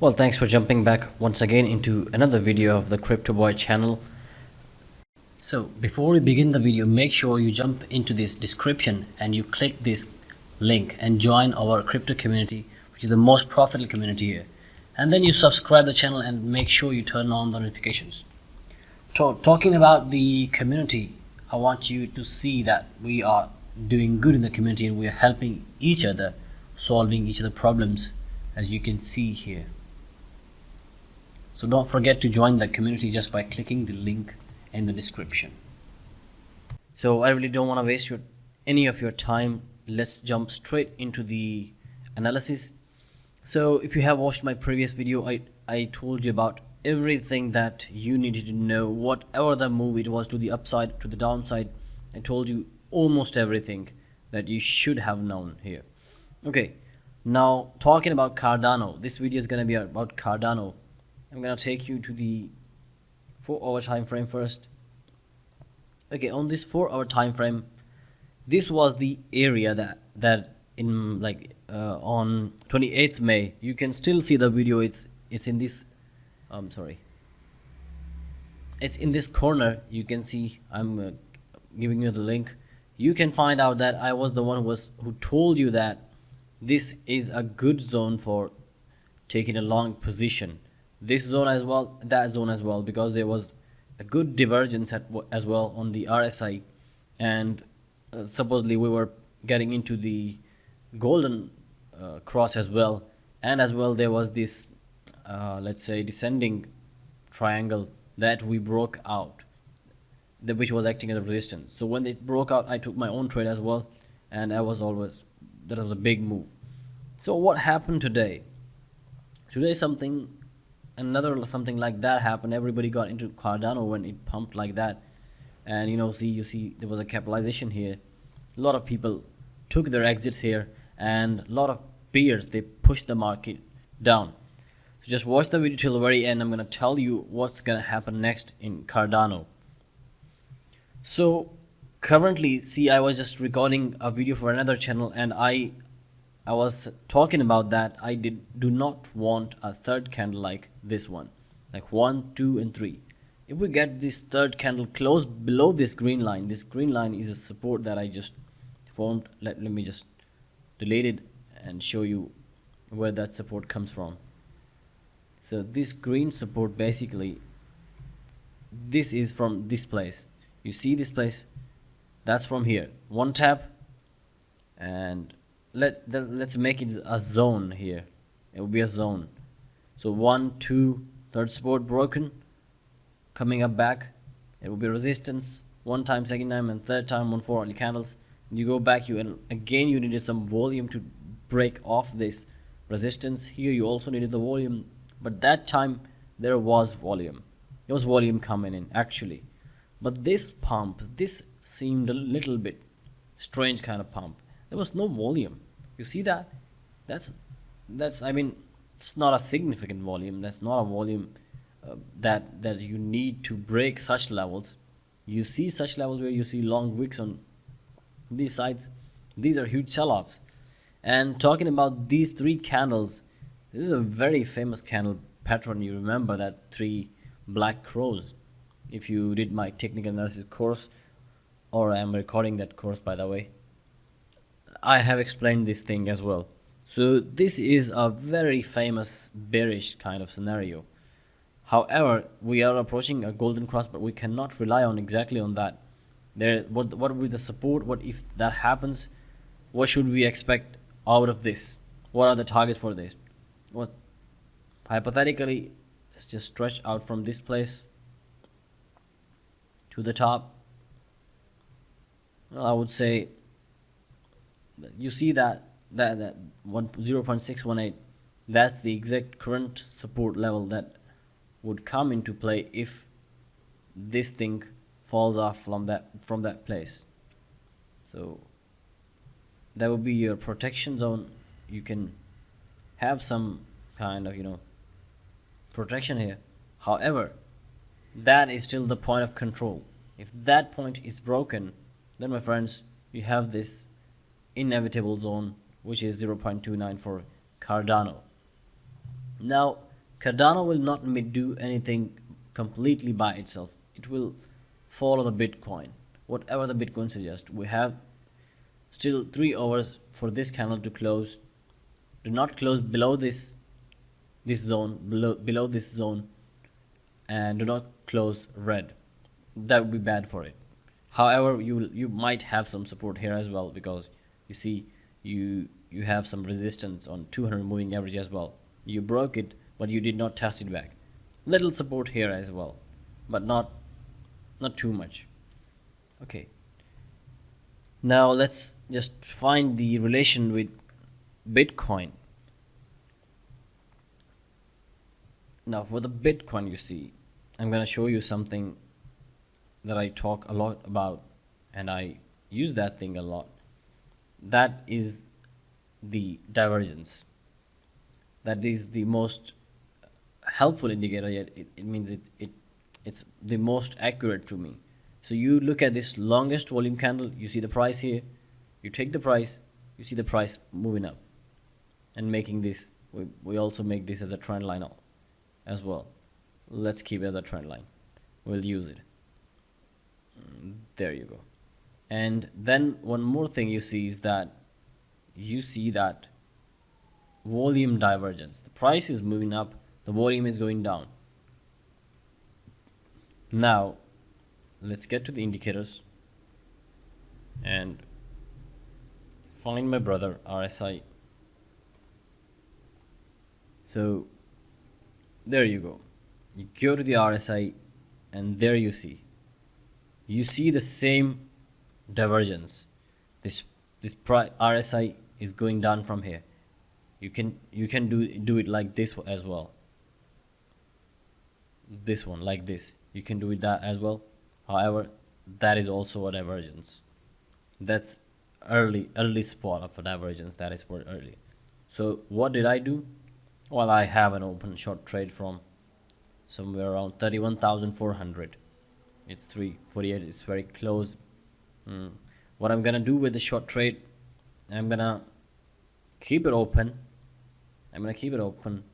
Well, thanks for jumping back once again into another video of the Crypto Boy channel. So before we begin the video, make sure you jump into this description and you click this link and join our crypto community, which is the most profitable community here. And then you subscribe the channel and make sure you turn on the notifications. Talking about the community, I want you to see that we are doing good in the community and we are helping each other, solving each other's problems, as you can see here. So don't forget to join the community just by clicking the link in the description. So I really don't want to waste any of your time. Let's jump straight into the analysis. So if you have watched my previous video, I told you about everything that you needed to know, whatever the move it was, to the upside, to the downside. I told you almost everything that you should have known here. Okay, now talking about Cardano, this video is going to be about Cardano. I'm going to take you to the 4-hour time frame first. Okay, on this 4-hour time frame, this was the area that in on 28th May, you can still see the video. It's in this it's in this corner. You can see I'm giving you the link. You can find out that I was the one who told you that this is a good zone for taking a long position. This zone as well, that zone as well, because there was a good divergence as well on the RSI, and supposedly we were getting into the golden cross as well, and as well there was this let's say descending triangle that we broke out, which was acting as a resistance. So when it broke out, I took my own trade as well, and that was a big move. So what happened today? Today something like that happened. Everybody got into Cardano when it pumped like that, and you see there was a capitalization here. A lot of people took their exits here, and a lot of peers, they pushed the market down. So just watch the video till the very end. I'm going to tell you what's going to happen next in Cardano. So currently, see, I was just recording a video for another channel, and I was talking about that I do not want a third candle like this one, like 1, 2 and 3. If we get this third candle close below this green line is a support that I just formed. Let me just delete it and show you where that support comes from. So this green support, basically this is from this place. You see this place, that's from here. One tap, and let's make it a zone here. It will be a zone. So 1, 2, third support broken, coming up back. It will be resistance one time, second time, and third time on 4 hourly candles. You go back, and again you needed some volume to break off this resistance. Here you also needed the volume, but that time there was volume. There was volume coming in actually, but this pump, this seemed a little bit strange kind of pump. There was no volume. You see that? That's I mean, it's not a significant volume. That's not a volume that you need to break such levels. You see such levels where you see long wicks on these sides. These are huge sell-offs. And talking about these 3 candles, this is a very famous candle pattern. You remember that 3 black crows. If you did my technical analysis course, or I am recording that course, by the way, I have explained this thing as well. So this is a very famous bearish kind of scenario. However, we are approaching a golden cross, but we cannot rely on exactly on that. What will be the support? What if that happens? What should we expect out of this? What are the targets for this? What hypothetically, let's just stretch out from this place to the top. Well, I would say, you see that 0.618, that's the exact current support level that would come into play if this thing falls off from that place. So that would be your protection zone. You can have some kind of protection here. However, that is still the point of control. If that point is broken, then my friends, you have this inevitable zone, which is 0.29 for Cardano. Now Cardano will not do anything completely by itself. It will follow the Bitcoin. Whatever the Bitcoin suggests. We have still 3 hours for this candle to close. Do not close below this zone, below this zone, and do not close red. That would be bad for it. However, you might have some support here as well, because you see you have some resistance on 200 moving average as well. You broke it, but you did not test it back. Little support here as well, but not too much. Okay, now let's just find the relation with Bitcoin. Now for the Bitcoin, you see, I'm gonna show you something that I talk a lot about, and I use that thing a lot. That is the divergence. That is the most helpful indicator, yet it means it's the most accurate to me. So you look at this longest volume candle, you see the price here, you take the price, you see the price moving up and making this. We also make this as a trend line as well. Let's keep it as a trend line. We'll use it. There you go. And then one more thing you see is that you see that volume divergence. The price is moving up, the volume is going down. Now let's get to the indicators and find my brother RSI. So there you go. You go to the RSI, and there you see the same divergence. This RSI is going down from here. You can do it like this as well. This one like this. You can do it that as well. However, that is also a divergence. That's early spot of a divergence. That is for early. So what did I do? Well, I have an open short trade from somewhere around 31,400. It's 348. It's very close. What I'm gonna do with the short trade, I'm gonna keep it open. I'm gonna keep it open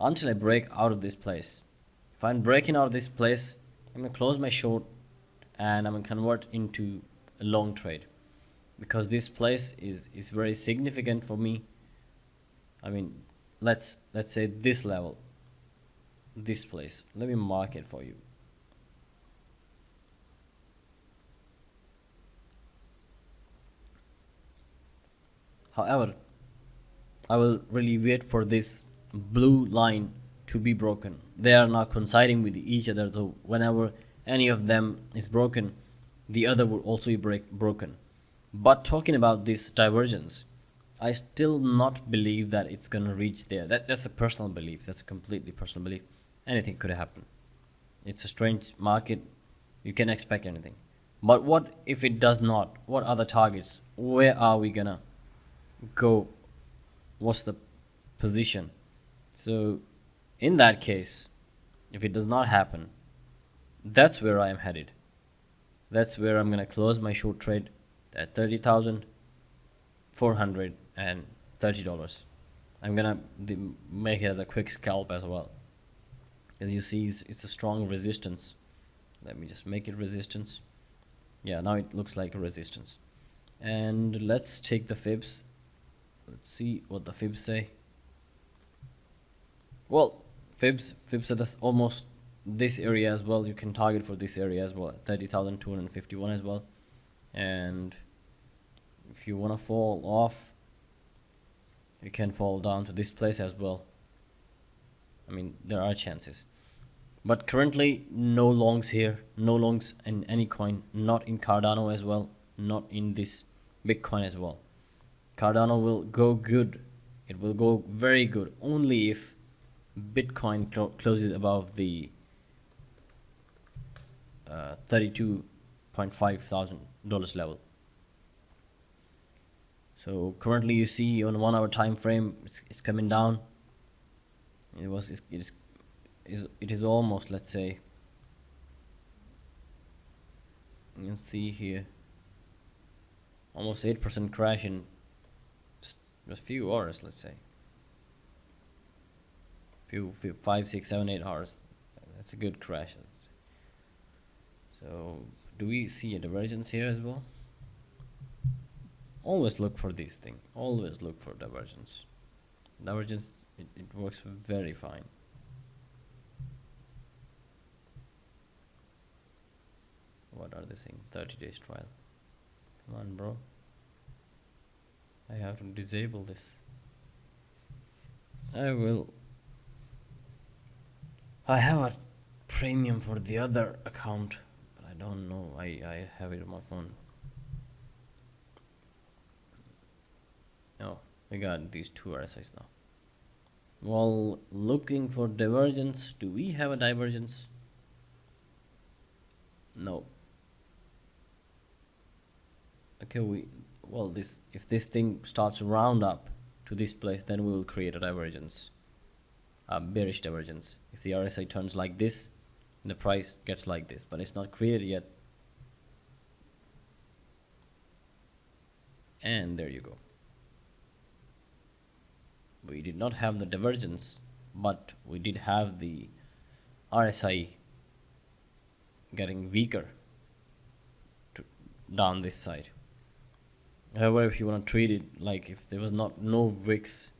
until I break out of this place. If I'm breaking out of this place, I'm gonna close my short and I'm gonna convert into a long trade, because this place is very significant for me. I mean, let's say this level, this place. Let me mark it for you. However, I will really wait for this blue line to be broken. They are not coinciding with each other, so whenever any of them is broken, the other will also be broken. But talking about this divergence, I still not believe that it's gonna reach there. That's a personal belief. That's a completely personal belief. Anything could happen. It's a strange market. You can expect anything. But what if it does not? What are the targets? Where are we gonna go? What's the position? So in that case, if it does not happen, that's where I am headed. That's where I'm gonna close my short trade at $30,430. I'm gonna make it as a quick scalp as well. As you see, it's a strong resistance. Let me just make it resistance. Yeah, now it looks like a resistance. And let's take the fibs. Let's see what the fibs say. Well, fibs are this almost this area as well. You can target for this area as well, 30,251 as well. And if you want to fall off, you can fall down to this place as well. I mean, there are chances, but currently no longs here, no longs in any coin, not in Cardano as well, not in this Bitcoin as well. Cardano will go good. It will go very good only if Bitcoin closes above the $32,500 level. So currently you see on 1 hour time frame, it's coming down. It is almost, let's say, you can see here, almost 8% crash in just a few hours, let's say. few 5 6 7 8 hours. That's a good crash. So do we see a divergence here as well? Always look for these things. Always look for divergence. Divergence, it works very fine. What are they saying? 30 days trial. Come on, bro. I have to disable this. I will. I have a premium for the other account, but I don't know. I have it on my phone. Oh, we got these two RSIs now. While looking for divergence, do we have a divergence? No. Okay, this, if this thing starts to round up to this place, then we will create a divergence, a bearish divergence. If the RSI turns like this, the price gets like this, but it's not created yet. And there you go. We did not have the divergence, but we did have the RSI getting weaker down this side. However, if you want to treat it like if there was no wicks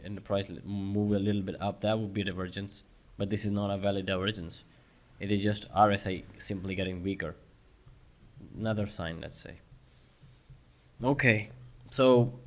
and the price move a little bit up, that would be a divergence. But this is not a valid divergence. It is just RSI simply getting weaker. Another sign, let's say. Okay, so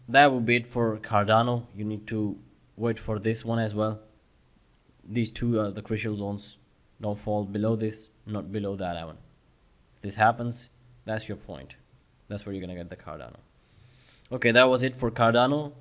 that would be it for Cardano. You need to wait for this one as well. These two are the crucial zones. Don't fall below this, not below that one. If this happens, that's your point. That's where you're gonna get the Cardano. Okay, that was it for Cardano.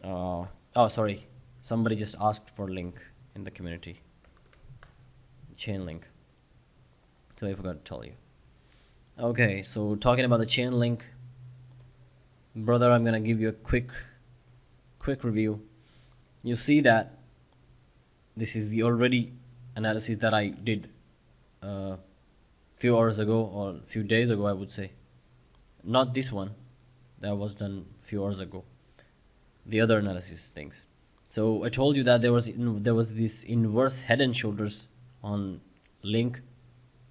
Oh, sorry. Somebody just asked for link in the community. Chainlink. So I forgot to tell you. Okay, so talking about the Chainlink, brother, I'm gonna give you a quick review. You see that this is the already analysis that I did few hours ago, or a few days ago, I would say. Not this one, that was done a few hours ago. The other analysis things. So I told you that there was this inverse head and shoulders on link.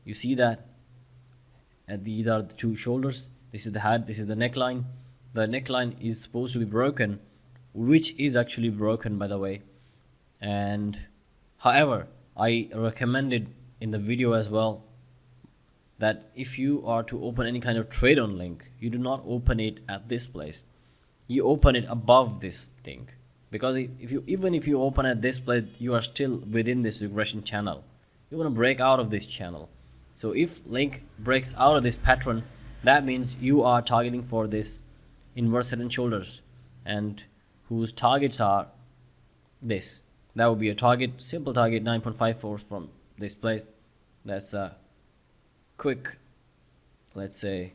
You see that at these are the two shoulders. This is the head. This is the neckline. The neckline is supposed to be broken, which is actually broken, by the way. And however, I recommended in the video as well that if you are to open any kind of trade on link, you do not open it at this place. You open it above this thing, because even if you open at this place, you are still within this regression channel. You want to break out of this channel. So if link breaks out of this pattern, that means you are targeting for this inverse head and shoulders, and whose targets are this. That would be a target, simple target, 9.54 from this place. That's a quick, let's say,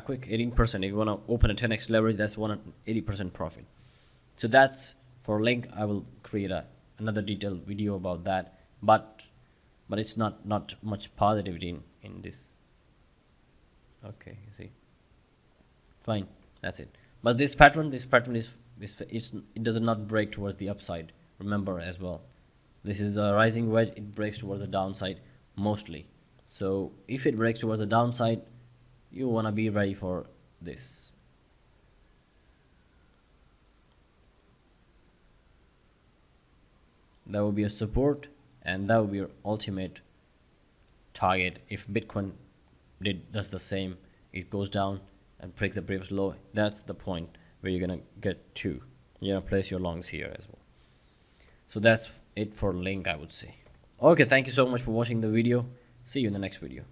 quick 18%. If you want to open a 10x leverage, that's 180% profit. So that's for link. I will create another detailed video about that, but it's not much positivity in this. Okay, you see, fine, that's it. But this pattern is it does not break towards the upside. Remember as well, this is a rising wedge. It breaks towards the downside mostly. So if it breaks towards the downside, you want to be ready for this. That will be a support, and that will be your ultimate target. If Bitcoin does the same, it goes down and breaks the previous low, that's the point where you're gonna get to. You're gonna place your longs here as well. So that's it for link, I would say. Okay, thank you so much for watching the video. See you in the next video.